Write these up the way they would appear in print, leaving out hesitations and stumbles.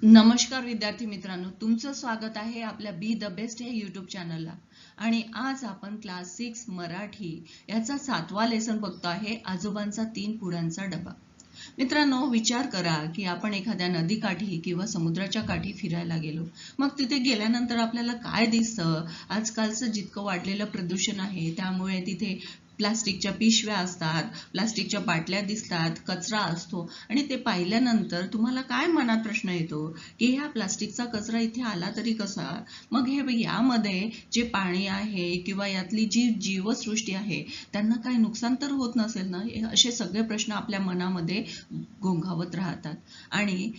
नमस्कार विद्यार्थी मित्रांनो, तुमचं स्वागत आहे आपल्या बी द बेस्ट या यूट्यूब चॅनलला. आणि आज आपण क्लास 6 मराठी याचा 7वा लेसन बघतो आहे, आजोबांचा 3 पुड्यांचा डबा. मित्रांनो, विचार करा की आपण एखाद्या नदीकाठी किंवा समुद्राच्या काठी फिरायला गेलो. मग तिथे गेल्यानंतर आपल्याला काय दिसतं? आजकालचं जितकं वाढलेलं प्रदूषण आहे त्यामुळे तिथे प्लास्टिकच्या पिशव्या असतात, प्लास्टिकच्या बाटल्या दिसतात, कचरा असतो आणि ते पाहिल्यानंतर तुम्हाला काय मनात प्रश्न येतो की ह्या प्लास्टिकचा कचरा इथे आला तरी कसा? मग यामध्ये जे पाणी आहे किंवा यातली जी जीवसृष्टी आहे त्यांना काही नुकसान तर होत नसेल ना? असे सगळे प्रश्न आपल्या मनामध्ये घोंघावत राहतात. आणि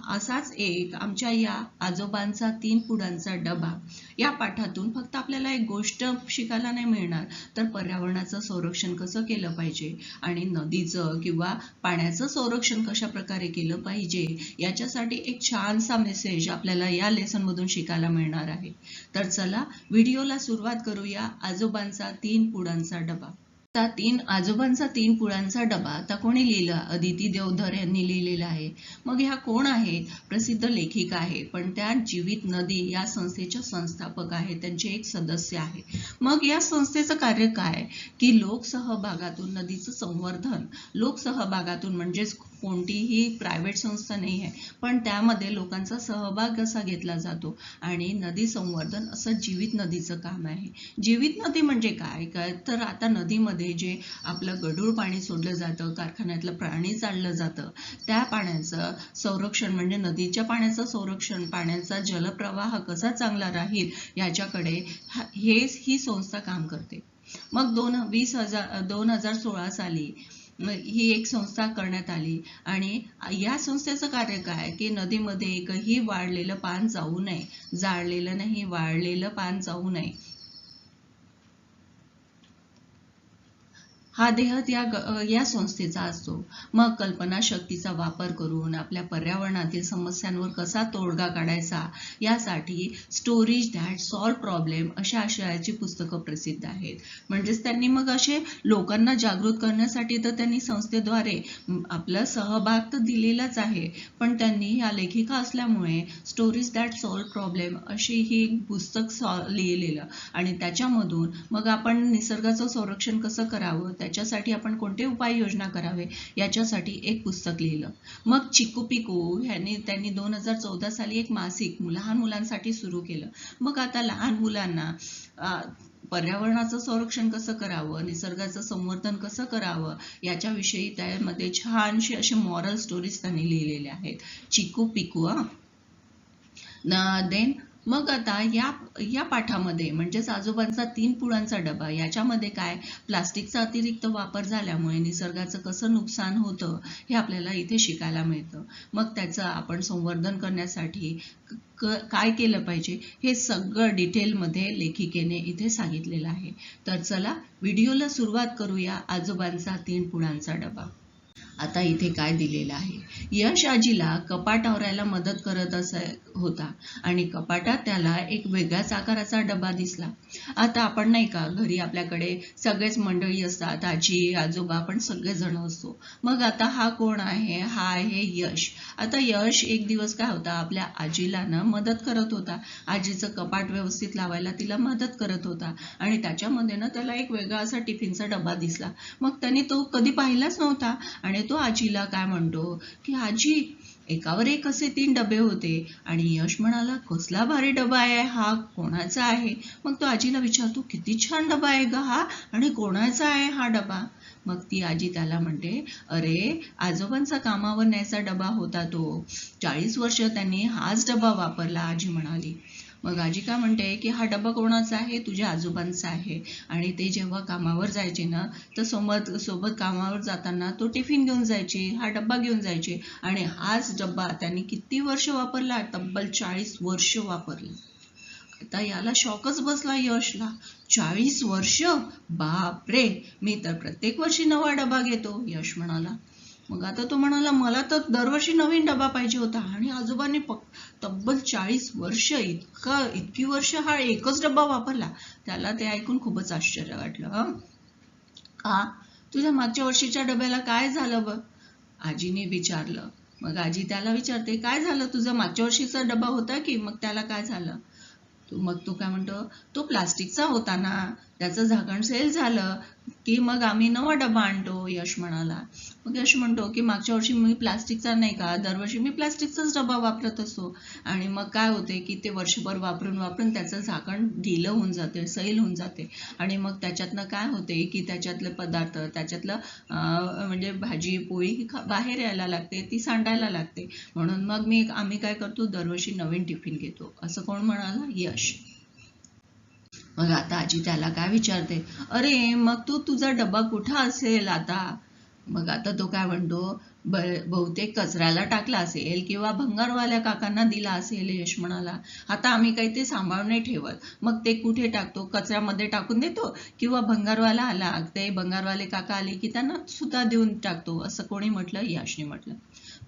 असाच एक आमच्या या आजोबांचा 3 पुडांचा डबा या पाठातून फक्त आपल्याला एक गोष्ट शिकायला नाही मिळणार, तर पर्यावरणाचं संरक्षण कसं केलं पाहिजे आणि नदीचं किंवा पाण्याचं संरक्षण कशा प्रकारे केलं पाहिजे याच्यासाठी एक छानसा मेसेज आपल्याला या लेसन मधून शिकायला मिळणार आहे. तर चला व्हिडिओला सुरुवात करूया. आजोबांचा 3 पुडांचा डबा. आजोबांचा 3 पुळांचा डबा आता कोणी लिहिला? अदिती देवधर यांनी लिहिलेला आहे. मग ह्या कोण आहेत? प्रसिद्ध लेखिका आहे, पण त्या जीवित नदी या संस्थेच्या संस्थापक आहेत, त्यांचे एक सदस्य आहे. मग या संस्थेचं कार्य काय की लोकसहभागातून नदीचं संवर्धन, लोकसहभागातून म्हणजेच कोणतीही प्रायव्हेट संस्था नाही आहे, पण त्यामध्ये लोकांचा सहभाग कसा घेतला जातो आणि नदी संवर्धन असं जीवित नदीचं काम आहे. जीवित नदी म्हणजे काय तर आता नदीमध्ये जे आपलं गढूळ पाणी सोडलं जातं, कारखान्यातलं पाणी चाललं जातं, त्या पाण्याचं संरक्षण म्हणजे नदीच्या पाण्याचं संरक्षण, पाण्याचा जलप्रवाह कसा चांगला राहील याच्याकडे ही संस्था काम करते. मग 2016 साली ही एक संस्था करण्यात आली आणि या संस्थेचं कार्य काय की नदीमध्ये एकही वाळलेलं पान जाऊ नये, जाळलेलं नाही, वाळलेलं पान जाऊ नये. हा ध्येय या संस्थेचा असतो. मग कल्पनाशक्तीचा वापर करून आपल्या पर्यावरणातील समस्यांवर कसा तोडगा काढायचा यासाठी स्टोरीज दॅट सॉल्व्ह प्रॉब्लेम अशा आशयाची पुस्तकं प्रसिद्ध आहेत. म्हणजेच त्यांनी मग असे लोकांना जागृत करण्यासाठी तर त्यांनी संस्थेद्वारे आपला सहभाग तर दिलेलाच आहे, पण त्यांनी या लेखिका असल्यामुळे स्टोरीज दॅट सॉल्व्ह प्रॉब्लेम अशी ही पुस्तक लिहिलेलं आणि त्याच्यामधून मग आपण निसर्गाचं संरक्षण कसं करावं, त्याच्यासाठी आपण कोणते उपाययोजना करावे याच्यासाठी एक पुस्तक लिहिलं. मग चिकू पिकू त्यांनी 2014 साली एक मासिक लहान मुलांसाठी सुरू केलं. मग आता लहान मुलांना पर्यावरणाचं संरक्षण कसं करावं, निसर्गाचं संवर्धन कसं करावं याच्याविषयी त्यामध्ये छानसे असे मॉरल स्टोरीज त्यांनी लिहिलेल्या आहेत. चिकू पिकू देन मग आता या पाठामध्ये म्हणजेच आजोबांचा 3 पुळांचा डबा याच्यामध्ये काय, प्लास्टिकचा अतिरिक्त वापर झाल्यामुळे निसर्गाचं कसं नुकसान होतं हे आपल्याला इथे शिकायला मिळतं. मग त्याचं आपण संवर्धन करण्यासाठी काय केलं पाहिजे हे सगळं डिटेलमध्ये लेखिकेने इथे सांगितलेलं आहे. तर चला व्हिडिओला सुरुवात करूया. आजोबांचा 3 पुळांचा डबा. आता इथे काय दिलेलं आहे, यश आजीला कपाट आवरायला मदत करत होता आणि कपाटात त्याला एक वेगळ्याच आकाराचा डबा दिसला. आता आपण नाही का घरी आपल्याकडे सगळेच मंडळी असतात, आजी आजोबा आपण सगळेजण असतो. मग आता हा कोण आहे? हा आहे यश. आता यश एक दिवस काय होता, आपल्या आजीला ना मदत करत होता, आजीचं कपाट व्यवस्थित लावायला तिला मदत करत होता आणि त्याच्यामध्ये ना त्याला एक वेगळा असा टिफिनचा डबा दिसला. मग त्याने तो कधी पाहिलाच नव्हता आणि तो आजीला काय म्हणतो की आजी, एकावर एक असे 3 डबे होते. आणि यश म्हणाला, कसला भारी डबा आहे हा, कोणाचा आहे? मग तो आजीला विचारतो, किती छान डबा आहे ग हा, आणि कोणाचा आहे हा डबा? मग ती आजी त्याला म्हणते, अरे आजोबांचा कामावर न्यायचा डबा होता तो, 40 वर्ष त्यांनी हाच डबा वापरला, आजी म्हणाली. मग आजी काय म्हणते की हा डबा कोणाचा आहे? तुझ्या आजोबांचा आहे. आणि ते जेव्हा कामावर जायचे ना तर सोबत कामावर जाताना तो टिफिन घेऊन जायचे, हा डब्बा घेऊन जायचे आणि हाच डब्बा त्यांनी किती वर्ष वापरला? तब्बल 40 वर्ष वापरले. आता याला शॉकच बसला यशला. 40 वर्ष? बापरे, मी तर प्रत्येक वर्षी नवा डबा घेतो, यश म्हणाला. मग आता तो म्हणाला, मला तर दरवर्षी नवीन डबा पाहिजे होता आणि आजोबांनी तब्बल 40 वर्ष इतकी वर्ष हा एकच डबा वापरला. त्याला ते ऐकून खूपच आश्चर्य वाटलं. का, तुझ्या मागच्या वर्षीच्या डब्याला काय झालं बघ? आजीने विचारलं. मग आजी त्याला विचारते, काय झालं तुझा मागच्या वर्षीचा डबा होता की, मग त्याला काय झालं? मग तो काय म्हणतो, तो प्लास्टिकचा होता ना, त्याचं झाकण सेल झालं की मग आम्ही नवा डबा आणतो. यश म्हणाला. मग यश म्हणतो की मागच्या वर्षी मी प्लास्टिकचा नाही का, दरवर्षी मी प्लास्टिकचाच डबा वापरत असतो. आणि मग काय होते की ते वर्षभर वापरून वापरून त्याचं झाकण ढिलं होऊन जाते, सैल होऊन जाते. आणि मग त्याच्यातनं काय होते की त्याच्यातले पदार्थ, त्याच्यातलं म्हणजे भाजी पोळी ही बाहेर यायला लागते, ती सांडायला लागते. म्हणून मग आम्ही काय करतो, दरवर्षी नवीन टिफिन घेतो. असं कोण म्हणाला? यश. मग आता आजी त्याला काय विचारते, अरे मग तुझा डबा कुठं असेल आता? मग आता तो काय म्हणतो, बहुतेक कचऱ्याला टाकला असेल किंवा भंगारवाल्या काकांना दिला असेल. यश म्हणाला. आता आम्ही काही ते सांभाळून नाही ठेवत, मग ते कुठे टाकतो, कचऱ्यामध्ये टाकून देतो किंवा भंगारवाला आला, ते भंगारवाले काका आले की त्यांना सुद्धा देऊन टाकतो. असं कोणी म्हटलं? यशने म्हटलं.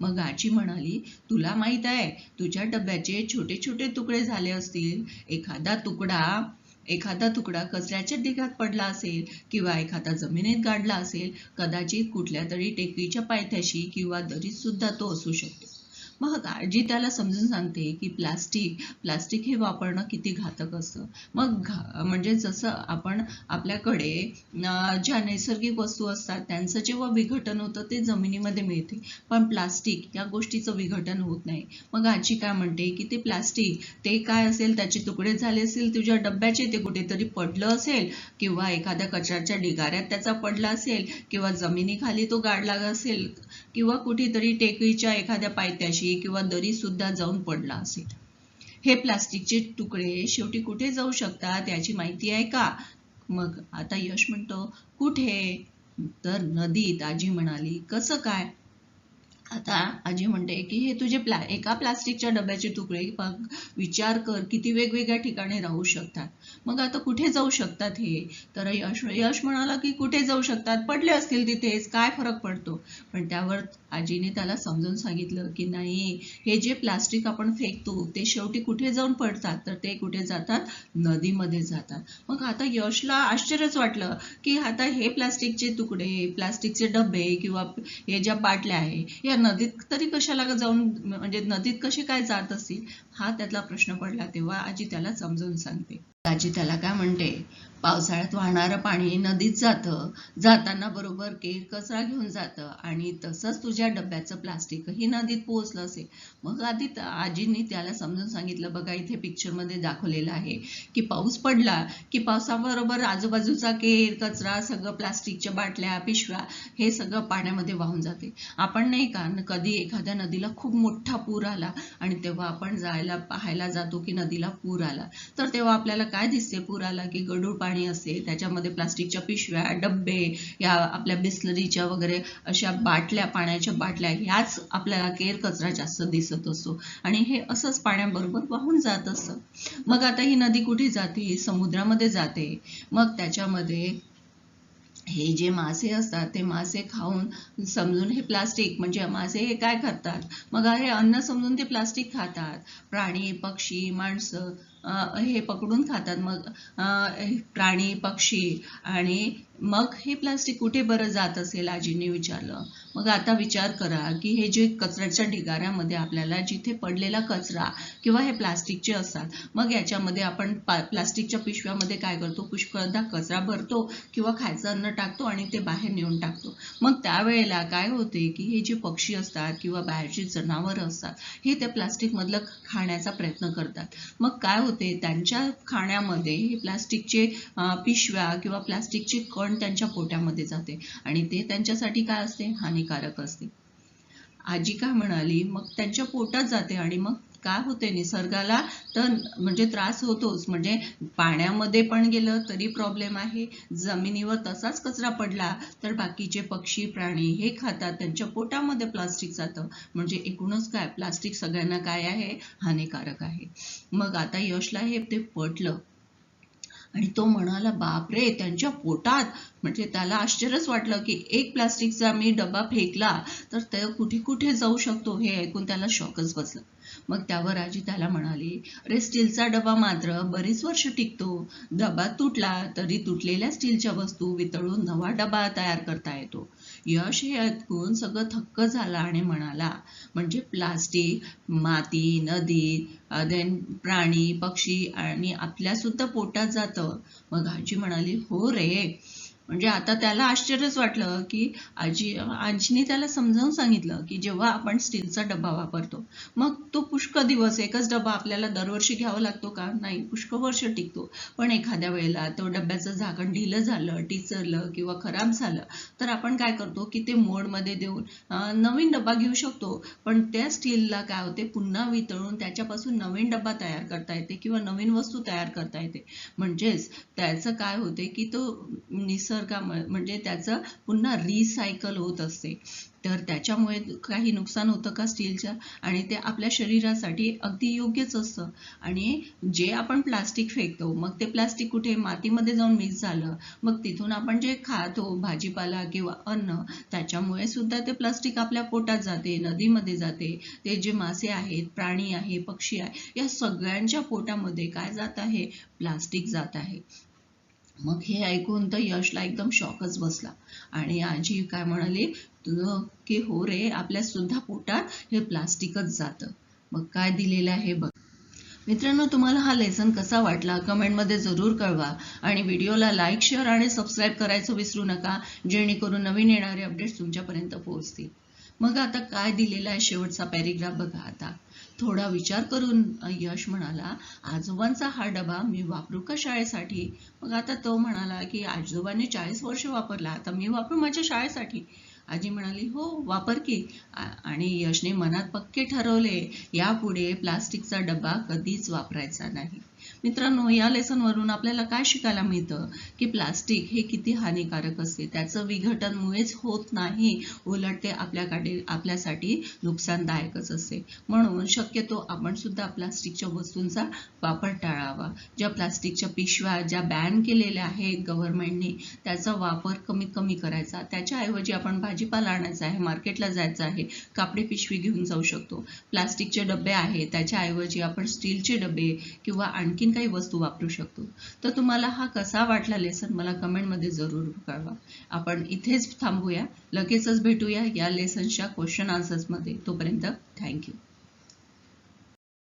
मग आजी म्हणाली, तुला माहित आहे, तुझ्या डब्याचे छोटे छोटे तुकडे झाले असतील. एखादा तुकडा कचऱ्याच्या ढिगात पडला असेल किंवा एखादा जमिनीत गाडला असेल, कदाचित कुठल्या तरी टेकडीच्या पायथ्याशी किंवा दरीत सुद्धा तो असू शकतो. मग आजी त्याला समजून सांगते की प्लास्टिक हे वापरणं किती घातक असतं. मग म्हणजे जसं आपण आपल्याकडे ज्या नैसर्गिक वस्तू असतात त्यांचं जेव्हा विघटन होतं ते जमिनीमध्ये मिळते, पण प्लास्टिक या गोष्टीचं विघटन होत नाही. मग आजी काय म्हणते की ते प्लास्टिक ते काय असेल, त्याचे तुकडे झाले असेल तुझ्या डब्याचे, ते कुठेतरी पडलं असेल किंवा एखाद्या कचऱ्याच्या ढिगाऱ्यात त्याचा पडला असेल किंवा जमिनीखाली तो गाडला असेल किंवा कुठेतरी टेकडीच्या एखाद्या पायथ्याशी किंवा दरी सुद्धा जाऊन पडला असेल. हे प्लास्टिकचे तुकडे शेवटी कुठे जाऊ शकतात याची माहिती आहे का? मग आता यश म्हणतो, कुठे? तर नदीत. आजी म्हणाली. कसं काय? आता आजी म्हणते की हे तुझे एका प्लास्टिकच्या डब्याचे तुकडे विचार कर किती वेगवेगळ्या ठिकाणी राहू शकतात. मग आता कुठे जाऊ शकतात हे? तर यश म्हणाला की कुठे जाऊ शकतात, पडले असतील तिथेच, काय फरक पडतो? पण त्यावर आजीने त्याला समजून सांगितलं की नाही, हे जे प्लास्टिक आपण फेकतो ते शेवटी कुठे जाऊन पडतात, तर ते कुठे जातात? नदीमध्ये जातात. मग आता यशला आश्चर्यच वाटलं की आता हे प्लास्टिकचे तुकडे, प्लास्टिकचे डबे किंवा हे ज्या बाटल्या आहे या नदीत तरी कशाला जाऊन, म्हणजे नदीत कसे काय जात असतील, हा त्यातला प्रश्न पडला. तेव्हा आजी त्याला समजून सांगते. आजी त्याला काय म्हणते, पावसाळ्यात वाहणारं पाणी नदीत जातं, जाताना बरोबर केर कचरा घेऊन जातं आणि तसंच तुझ्या डब्याचं प्लास्टिकही नदीत पोहोचलं असेल. मग आजींनी त्याला समजून सांगितलं, बघा इथे पिक्चरमध्ये दाखवलेलं आहे की पाऊस पडला की पावसाबरोबर आजूबाजूचा केर कचरा, सगळं प्लास्टिकच्या बाटल्या पिशव्या हे सगळं पाण्यामध्ये वाहून जाते. आपण नाही का कधी एखाद्या नदीला खूप मोठा पूर आला आणि तेव्हा आपण पाहायला जातो की नदीला पूर आला, तर तेव्हा आपल्याला काय दिसते? पूर आला की गढूळ पाणी असते, त्याच्यामध्ये प्लास्टिकच्या पिशव्या, डब्बे, या आपल्या बिस्लरीच्या वगैरे अशा बाटल्या, पाण्याच्या बाटल्या, ह्याच आपल्याला केर कचरा जास्त दिसत असतो आणि हे असंच पाण्याबरोबर वाहून जात असतं. मग आता ही नदी कुठे जाते? समुद्रामध्ये जाते. मग त्याच्यामध्ये हे जे मासे असतात ते मासे खाऊन समजून हे प्लास्टिक, म्हणजे मासे हे काय करतात? मग हे अन्न समजून ते प्लास्टिक खातात. प्राणी, पक्षी, माणसं हे पकडून खातात. मग प्राणी, पक्षी आणि मग हे प्लास्टिक कुठे बरं जात असेल? आजीने विचारलं. मग आता विचार करा की हे जे कचऱ्याच्या ढिगाऱ्यामध्ये आपल्याला जिथे पडलेला कचरा किंवा हे प्लास्टिकचे असतात, मग याच्यामध्ये आपण प्लास्टिकच्या पिशव्यामध्ये काय करतो? पुष्कळदा कचरा भरतो किंवा खायचं अन्न टाकतो आणि ते बाहेर नेऊन टाकतो. मग त्यावेळेला काय होते की हे जे पक्षी असतात किंवा बाहेरची जनावरं असतात हे त्या प्लास्टिक मधलं खाण्याचा प्रयत्न करतात. मग काय होते, त्यांच्या खाण्यामध्ये हे प्लास्टिकचे पिशव्या किंवा प्लास्टिकचे कण त्यांच्या पोटामध्ये जाते आणि ते त्यांच्यासाठी काय असते? हानिकारक असते. आजी काय म्हणाली, मग त्यांच्या पोटात जाते आणि मग काय होते? निसर्गाला तर म्हणजे त्रास होतोच, म्हणजे पाण्यामध्ये पण गेलं तरी प्रॉब्लेम आहे, जमिनीवर तसाच कचरा पडला तर बाकीचे पक्षी प्राणी हे खातात, त्यांच्या पोटामध्ये प्लास्टिक जातं. म्हणजे एकूणच काय, प्लास्टिक सगळ्यांना काय आहे? हानिकारक आहे. मग आता यशला हे ते पटलं आणि तो म्हणाला, बापरे, त्यांच्या पोटात? म्हणजे त्याला आश्चर्यच वाटलं की एक प्लास्टिकचा मी डबा फेकला तर ते कुठे कुठे जाऊ शकतो, हे ऐकून त्याला शॉकच बसला. मग त्यावर आजी त्याला म्हणाली, अरे स्टीलचा डबा मात्र बरीच वर्ष टिकतो. डबा तुटला तरी तुटलेल्या स्टीलच्या वस्तू वितळून नवा डबा तयार करता येतो. यश हे ऐकून सगळं थक्क झाला आणि म्हणाला, म्हणजे प्लास्टिक माती, नदी, देन प्राणी, पक्षी आणि आपल्या सुद्धा पोटात जातं. मग आजी म्हणाली, हो रे. म्हणजे आता त्याला आश्चर्यच वाटलं की आजीने त्याला समजावून सांगितलं की जेव्हा आपण स्टीलचा डबा वापरतो, मग तो पुष्कळ दिवस एकच डबा आपल्याला दरवर्षी घ्यावा लागतो का? नाही, पुष्कळ वर्ष टिकतो. पण एखाद्या वेळेला तो डब्याचं झाकण ढिलं झालं, टिचरलं किंवा खराब झालं तर आपण काय करतो की ते मोडमध्ये देऊन नवीन डबा घेऊ शकतो. पण त्या स्टीलला काय होते, पुन्हा वितळून त्याच्यापासून नवीन डबा तयार करता येते किंवा नवीन वस्तू तयार करता येते. म्हणजेच त्याचं काय होते की तो म्हणजे त्याचं पुन्हा रिसायकल होत असते. तर त्याच्यामुळे काही नुकसान होतं का स्टीलच्या? आणि ते आपल्या शरीरासाठी अगदी योग्यच असतं. आणि जे आपण प्लास्टिक फेकतो, मग ते प्लास्टिक कुठे मातीमध्ये जाऊन मिक्स झालं, मग तिथून आपण जे खातो भाजीपाला किंवा अन्न, त्याच्यामुळे सुद्धा ते प्लास्टिक आपल्या पोटात जाते, नदीमध्ये जाते. ते जे मासे आहेत, प्राणी आहे, पक्षी आहे, या सगळ्यांच्या पोटामध्ये काय जात आहे? प्लास्टिक जात आहे. मग हे ऐकून तर यशला एकदम शॉकच बसला आणि आजी काय म्हणाली, की हो रे, आपल्या सुद्धा पोटात हे प्लास्टिकच जातं. मग काय दिलेलं आहे बघ. मित्रांनो, तुम्हाला हा लेसन कसा वाटला कमेंटमध्ये जरूर कळवा आणि व्हिडिओला लाईक, शेअर आणि सबस्क्राईब करायचं विसरू नका, जेणेकरून नवीन येणारे अपडेट्स तुमच्यापर्यंत पोहोचतील. मग आता काय दिलेला आहे शेवटचा पॅरेग्राफ बघा आता. थोडा विचार करून यश म्हणाला, आजोबांचा हा डबा मी वापरू का शाळेसाठी? मग आता तो म्हणाला की आजोबांनी 40 वर्ष वापरला, आता मी वापरू माझ्या शाळेसाठी. आजी म्हणाली, हो वापर की. आणि यशने मनात पक्के ठरवले, यापुढे प्लास्टिकचा डबा कधीच वापरायचा नाही. मित्रांनो, या लेसनवरून आपल्याला काय शिकायला मिळतं की प्लास्टिक हे किती हानिकारक असते. त्याचं विघटन मुळेच होत नाही, उलट ते आपल्यासाठी नुकसानदायकच असते. म्हणून शक्यतो आपण सुद्धा प्लास्टिकच्या वस्तूंचा वापर टाळावा. ज्या प्लास्टिकच्या पिशव्या ज्या बॅन केलेल्या आहेत गव्हर्नमेंटने, त्याचा वापर कमीत कमी करायचा. त्याच्याऐवजी आपण भाजीपाला आणायचा आहे, मार्केटला जायचं आहे, कापडी पिशवी घेऊन जाऊ शकतो. प्लास्टिकचे डबे आहेत त्याच्याऐवजी आपण स्टीलचे डबे किंवा आणखीन काही वस्तू वापरू शकतो. तर तुम्हाला हा कसा वाटला लेसन मला कमेंटमध्ये जरूर कळवा. आपण इथेच थांबूया, लगेचच भेटूया या लेसनच्या क्वेश्चन आन्सर्समध्ये. तोपर्यंत थँक्यू.